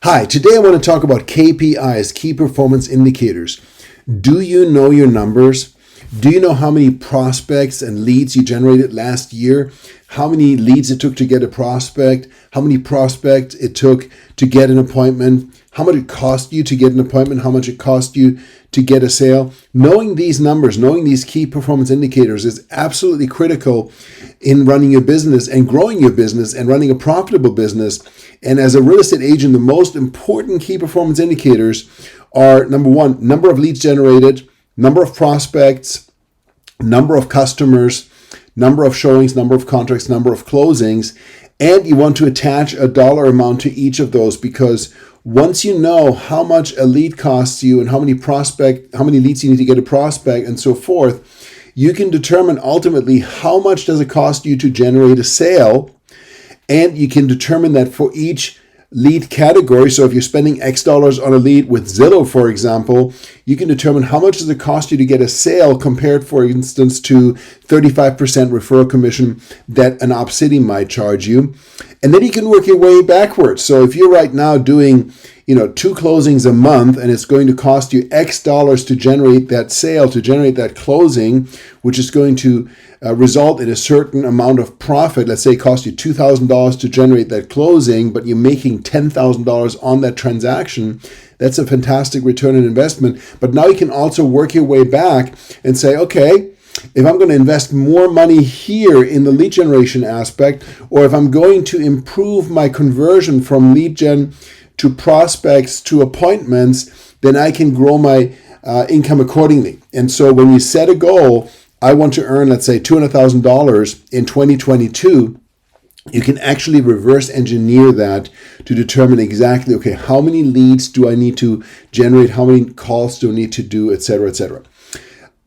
Hi, today I want to talk about KPIs, key performance indicators. Do you know your numbers? Do you know how many prospects and leads you generated last year? How many leads it took to get a prospect? How many prospects it took to get an appointment? How much it cost you to get an appointment? How much it cost you to get a sale? Knowing these numbers, knowing these key performance indicators is absolutely critical in running your business and growing your business and running a profitable business. And as a real estate agent, the most important key performance indicators are, number one, number of leads generated, number of prospects, number of customers, number of showings, number of contracts, number of closings. And you want to attach a dollar amount to each of those, because once you know how much a lead costs you and how many leads you need to get a prospect and so forth, you can determine ultimately how much does it cost you to generate a sale. And you can determine that for each lead category. So if you're spending X dollars on a lead with Zillow, for example, you can determine how much does it cost you to get a sale compared, for instance, to 35% referral commission that an Opcity might charge you. And then you can work your way backwards. So if you're right now doing, 2 closings a month, and it's going to cost you X dollars to generate that sale, to generate that closing, which is going to result in a certain amount of profit. Let's say it costs you $2,000 to generate that closing, but you're making $10,000 on that transaction. That's a fantastic return on investment. But now you can also work your way back and say, okay, if I'm going to invest more money here in the lead generation aspect, or if I'm going to improve my conversion from lead gen to prospects to appointments, then I can grow my income accordingly. And so when you set a goal, I want to earn, let's say, $200,000 in 2022, you can actually reverse engineer that to determine exactly, okay, how many leads do I need to generate? How many calls do I need to do, et cetera, et cetera.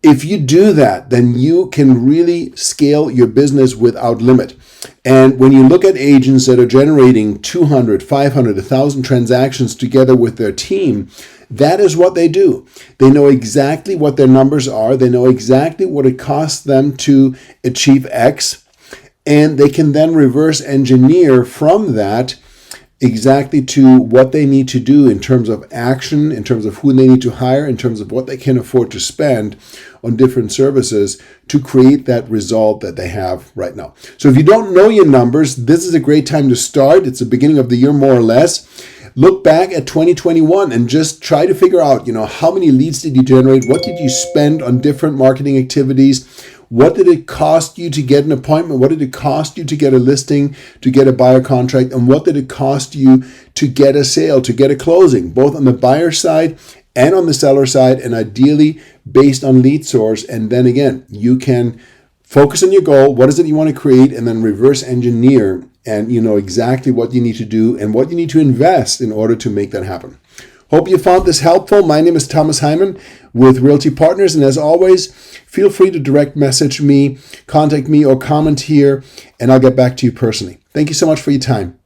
If you do that, then you can really scale your business without limit. And when you look at agents that are generating 200, 500, 1,000 transactions together with their team, that is what they do. They know exactly what their numbers are. They know exactly what it costs them to achieve X. And they can then reverse engineer from that exactly to what they need to do in terms of action, in terms of who they need to hire, in terms of what they can afford to spend on different services to create that result that they have right now. So if you don't know your numbers, this is a great time to start. It's the beginning of the year, more or less. Look back at 2021 and just try to figure out, how many leads did you generate? What did you spend on different marketing activities? What did it cost you to get an appointment? What did it cost you to get a listing, to get a buyer contract? And what did it cost you to get a sale, to get a closing, both on the buyer side and on the seller side, and ideally based on lead source? And then again, you can focus on your goal. What is it you want to create? And then reverse engineer, and you know exactly what you need to do and what you need to invest in order to make that happen. Hope you found this helpful. My name is Thomas Hyman with Realty Partners. And as always, feel free to direct message me, contact me, or comment here, and I'll get back to you personally. Thank you so much for your time.